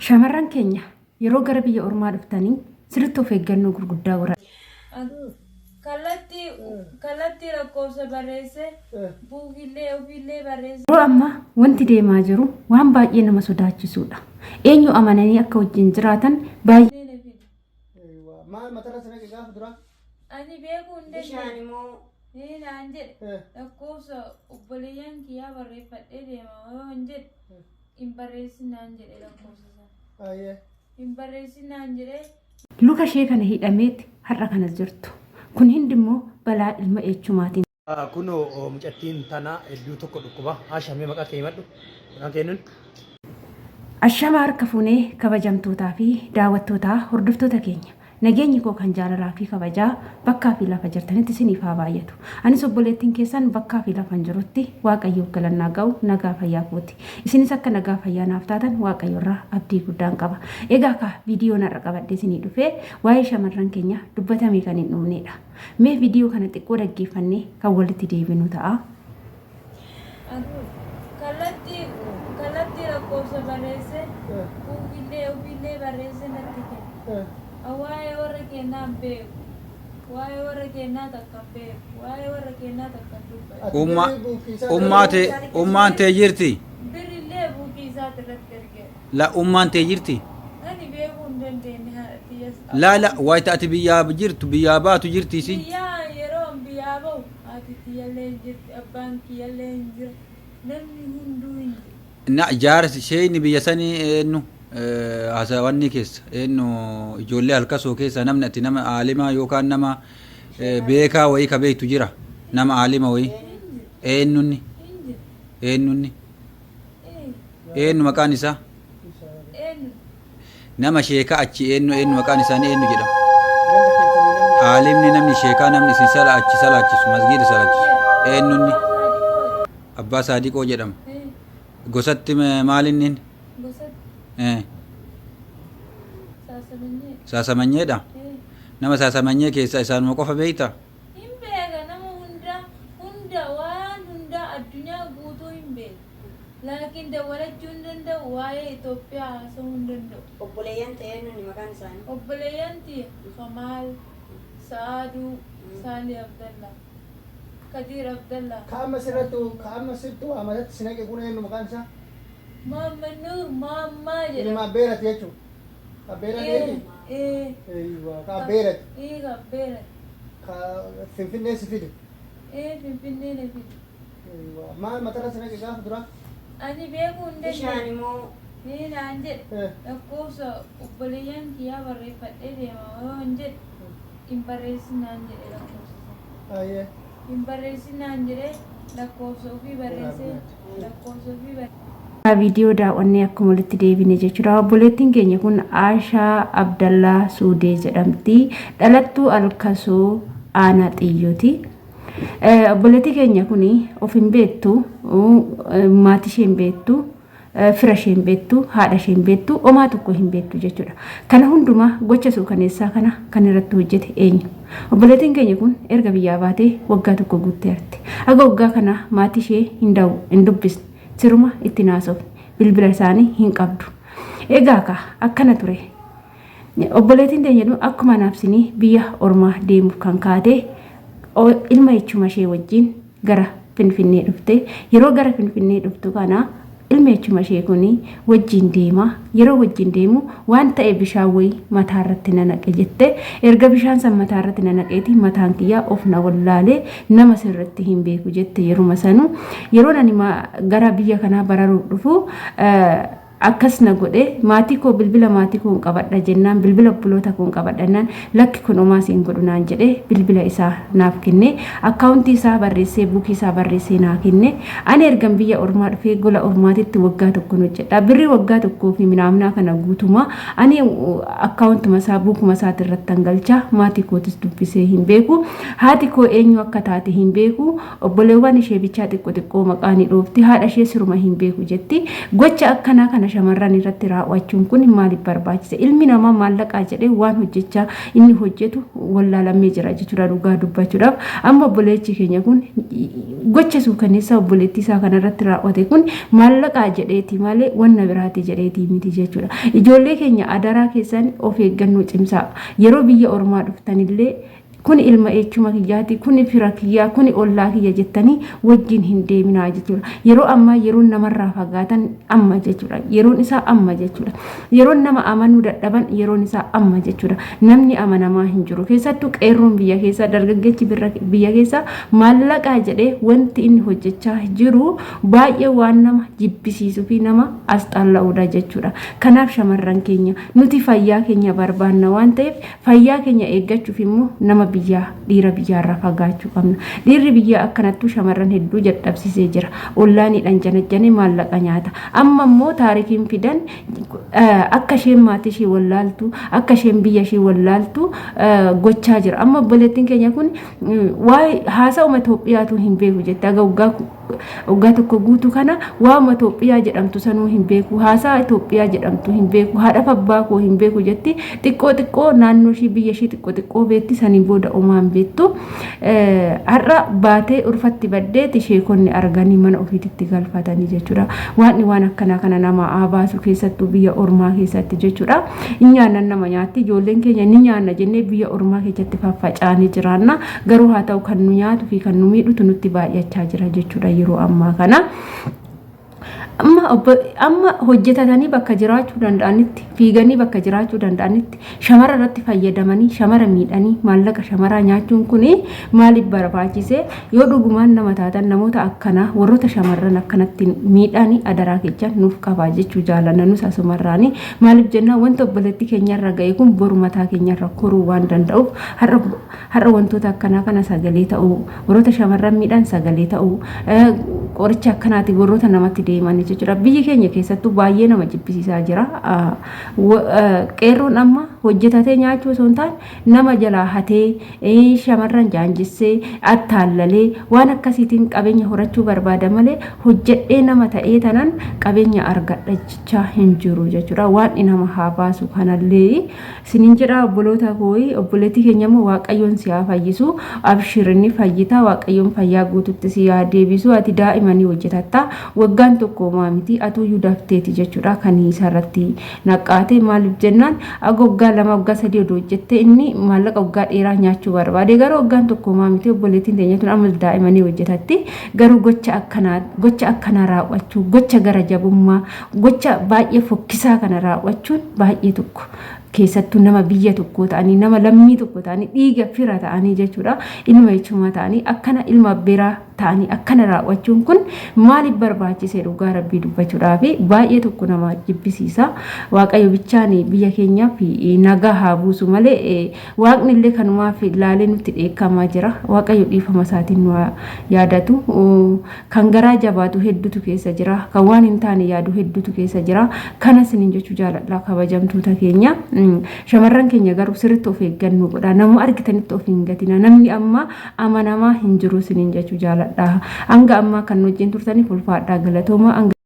Shamarran keenya yeroo gara biyya ormaa dhuftanii sirriitti of eeggannoo gurguddaa godhaa. Kalatti lakkoofsa barreesse buukillee ofiillee barreesse. Yeroo ammaa wanti deemaa jiru waan baay'ee nama sodaachisuudha. Eenyu amananii akka wajjin jiraatan baay'ee. Maal matarra sana gaafa dura? Ani beeku hundee ni naan jedhe lakkoofsa obboleeyyan kiyyaa barreeffadhee deema yoo hin jedhe hin barreessinaan jedhe lakkoofsa sana. Hin barreessinaan jedhe. Luka ishee kana hidhameeti har'a kanas jirtu. Kun hundimmoo balaa ilma eechumaatiin. Kunoo mucattiin tanaa hedduu tokko dhukkuba. Ashamee maqaa kee himadhu. Maqaan kee nuun? Ashamaa harka fuunee kabajamtootaa fi daawwattootaa hordoftoota keenya. Nageenyi koo kan jaalalaa fi kabajaa bakkaa fi lafa jirtanitti isiniif haa baay'atu. Anis obboleettiin keessan bakkaa fi lafan jirutti Waaqayyoof galannaa ga'u nagaa fayyaa kooti. Isinis akka nagaa fayyaa naaf taatan Waaqayyo irraa abdii guddaan qaba. Egaa akka viidiyoo narra qabadhee isinii dhufee waa'ee shamarran keenya dubbatamee kan hin dhumnedha. Mee viidiyoo kana xiqqoo dhaggeeffannee kan walitti deebinu ta'a. Kalatti lakkoofsa barreesse buukillee ofiillee barreesse natti kenna. Waa'ee warra keenyaa beeku. Waa'ee warra keenyaa takka beeku. Waa'ee warra keenyaa takka dubbatu. Ummaan tee jirti? Birillee buukii isaati irratti ergee. La ummaan tee jirti? Ani beekuu hin dandeenye haadha. La waayita ati biyyaa jirtu biyyaa baatu jirti si? Biyyaa yeroo biyyaa bahu haati tiyyallee hin jirti abbaan kiyyallee hin jira namni hunduu hin jiru. Na jaarsi isheen biyya sanii eenyu? Hasawanni keessa eenyu ijoollee halkasoo keessa namni ati nama aalima yookaan nama beekaa wayii ka beektu jira nama aalima wayii eenyunni eenyu maqaan isaa nama sheekaa achi eenyu maqaan isaanii eenyu jedhama aalimni namni sheekaa namni isin sala achi salaachisu masgiida salaachisu eenyunni abbaa saadiqoo jedhama gosatti maalinni Saasamanyedha. Nama saasamanyee keessa isaanuma qofa beekta? Hin beeka nama hunda waan hunda addunyaa guutuu hin beeku. Laakiin dawwalachuu hin danda'u waa'ee Itoophiyaa haasa'uu hin danda'u. Obboleeyyan ta'ee nuni maqaan isaanii? Obboleeyyan ta'e Kamaal, Saaduu, Saalii Abdallaa, Kadiir Abdallaa. Kaama sirrattu amalatti sinaqe kun eenyu maqaan isaa? Muhammad Nuur Muhammaa jedhama. Ilma Abbeerati jechuudha. Abbeerati jechuudha? Ka Abbeerati. Abbeerati. Ka Finfinnee si fidu? Finfinnee na fidu. Maal matarra sinaqe gaafa dura? Ani beekuu hin dandeenye. Bishaan immoo? Ni naan jedhe lakkoofsa obboleeyyan kiyyaa barreeffadhee deema yoo hin jedhe hin barreessinaan jedhe lakkoofsa. Hin barreessinaan jedhe lakkoofsa ofii barreessee lakkoofsa ofii barreessee. Viidiyoo daawwannee akkuma walitti deebine jechuudha. Obboleettiin keenya kun Aashaa Abdallaa Suudee jedhamti. Dhalattuu Alkasoo Aanaa Xiyyooti. Obboleettii keenya kun of hin beektu, maatii ishee hin beektu, fira ishee hin beektu, haadha ishee hin beektu, homaa tokko hin beektu jechuudha. Kana hundumaa gocha suukaneessaa kana kan irratti hojjete eenyu? Obboleettiin keenya kun erga biyyaa baatee waggaa tokko guutteerti. Aga waggaa kana maatii ishee hin dubbisne. Siruma itti naasofne bilbila isaanii hin qabdu. Egaa akkana ture. Obboleettiin keenya akkuma naafsinii biyya ormaa deemuuf kan kaate ilma echuma ishee wajjin gara Finfinnee dhufte. Yeroo gara Finfinnee dhuftu kana ilma echuma ishee kuni wajjin deema. Yeroo wajjin deemu waan ta'e bishaan wayii mataa irratti nanaqe jette. Erga bishaan san mataa irratti nanaqeeti mataan kiyyaa of na wallaalee nama sirriitti hin beeku jette yeruma sanu. Yeroo ani gara biyya kanaa bararuuf dhufu akkas na godhe maatii koo bilbila maatii koo qabadha jennaan bilbila obboloota koo qabadhannaan lakki kun homaa siin godhu naan jedhee bilbila isaa naaf kenne akkaawuntii isaa barreessee buukii isaa barreessee naa kenne ani ergan biyya ormaa dhufee gola ormaatitti waggaa tokko hojjedha birrii waggaa tokkoo fi minaamnaa kana guutuma ani akkaawuntuma isaa buukuma isaati irratti hangalcha maatii kootis dubbisee hin beeku haati koo eenyu akka taate hin beeku obboleewwan ishee bichaa xiqqoo maqaanii dhoofti haadha ishee siruma hin beeku jetti gocha akkanaa kana shamarran irratti raawwachuun kun maaliif barbaachise? Ilmi namaa maallaqaa jedhee waan hojjechaa inni hojjetu wallaalamee jira jechuudha dhugaa dubbachuudhaaf. Amma obboleechi keenya kun gocha suukaneessaa obboleettii isaa kanarratti raawwate kun maallaqaa jedheeti malee wanna biraati jedheeti miti jechuudha. Ijoollee keenya adaraa keessan of eeggannoo cimsaa. Yeroo biyya ormaa dhuftanillee kun ilma echuma kiyyaati, kun fira kiyyaa, kun ollaa kiyya jettanii wajjin hin deeminaa jechuudha. Yeroo ammaa yeroon namarraa fagaatan amma jechuudha. Yeroon isaa amma jechuudha. Yeroon nama amanuu dadhaban yeroon isaa amma jechuudha. Namni amanamaa hin jiru. Keessattuu qeerroon biyya keessa, dargaggeessi biyya keessa maallaqaa jedhee wanti inni hojjechaa jiru baay'ee waan nama jibbisiisuu fi nama asxaalla'uudha jechuudha. Kanaaf shamarran keenya nuti fayyaa keenya barbaanna waan ta'eef fayyaa keenya eeggachuuf immoo nama biyyaa dhiira biyyaarraa fagaachuu qabna. Dhiirri biyyaa akkanattuu shamarran hedduu dadhabsiisee jira. Ollaaniidhaan janajjane maallaqa nyaata. Amma immoo taarikiin fidan akka isheen maatii ishee wallaaltu, akka isheen biyya ishee wallaaltu gochaa jira. Amma obboleettiin keenya kun waa'ee haasa'uma Itoophiyaatu hin beeku jette. Aga waggaa tokko guutuu kana waa'uma Itoophiyaa jedhamtu sanuu hin beeku. Haasaa Itoophiyaa jedhamtu hin beeku. Haadha abbaa koo hin beeku jetti. Xiqqoo naannoo ishee biyya ishee xiqqoo beetti sanii booda uumaan beektu. Har'a baatee urfatti baddeeti sheekonni arganii mana ofiitti galfatanii jechuudha. Waan akkanaa kana nama baasu keessattuu biyya ormaa keessatti jechuudha. Nyaannan nama nyaatti ijoolleen keenya ni nyaanna jennee biyya ormaa keessatti faffacaanii jiraanna. Garuu haa ta'u kan nu nyaatu fi kan nu miidhutu nutti baay'achaa jira jechuudha yeroo ammaa kana. Amma hojjetatanii bakka jiraachuu danda'anitti fiiganii bakka jiraachuu danda'anitti shamara irratti fayyadamanii shamara miidhanii maallaqa shamaraa nyaachuun kun maaliif barbaachise? Yoo dhugumaan nama taatan namoota akkanaa warroota shamarran akkanatti miidhanii adaraa keessa nuuf qabaa jechuu jaalanna nus asumarraanii. Maaliif jennaan wanta obboleettii keenyarra ga'e kun boru mataa keenyarra koruu waan danda'uuf har'a wantoota akkanaa kana sagalee ta'uu warroota shamarran miidhan sagalee ta'uu qoricha akkanaati warroota namatti deemanii jechuudha. Biyyi keenya keessattuu baay'ee nama jibbisiisaa jira. Qeerroon amma hojjetatee nyaachuu osoo hin taane nama jalaa hatee shamarran jaanjissee attaallalee waan akkasiitiin qabeenya horachuu barbaada malee hojjedhee nama ta'ee tanan qabeenya argadha jechaa hin jiru jechuudha. Waan nama haa baasu kanallee sinin jedha obboloota kooyi obboleettii keenya immoo waaqayyoon si haa fayyisu abshirinni fayyita waaqayyoon fayyaa guututti si haa deebisu ati daa'imanii hojjetatta waggaan tokko miti atuyyuu dafteeti jechuudha. Kan isarratti naqaate maaliif jennaan agoggaa lama waggaa sadii odoo hojjette inni maallaqa waggaa dheeraa nyaachuu barbaade garuu waggaan tokko miti obboleettiin teenya tun amma daa'imanii hojjetatti garuu gocha akkanaa raawwachuu gocha gara jabummaa gocha baay'ee fokkisaa kana raawwachuun baay'ee tokko keessattuu nama biyya tokko ta'anii nama lammii tokko ta'anii dhiiga fira ta'anii jechuudha. Ilma jechuuma ta'anii akkana ilma biraa ta'anii akkana raawwachuun kun maaliif barbaachise dhugaa rabbii dubbachuudhaaf baay'ee tokko nama jibbisiisa. Waaqayyo bichaan biyya keenyaaf nagaa haa buusu malee waaqni illee kanumaaf ilaalee nutti dheekkamaa jira. Waaqayyo dhiifama isaatiin nu yaadatu. Kan garaa jabaatu hedduutu keessa jira. Kan waan hin taane yaadu hedduutu keessa jira. Kanas nin jechuu jaaladha kabajamtoota keenya. Shamarran keenya garuu sirriitti of eeggannoo godha. Nama argitanitti of hin gatina. Namni amma amanamaa hin jiru sinin jechuu jaaladha. Hanga ammaa kan wajjin turtaniif ulfaadhaa galatooma.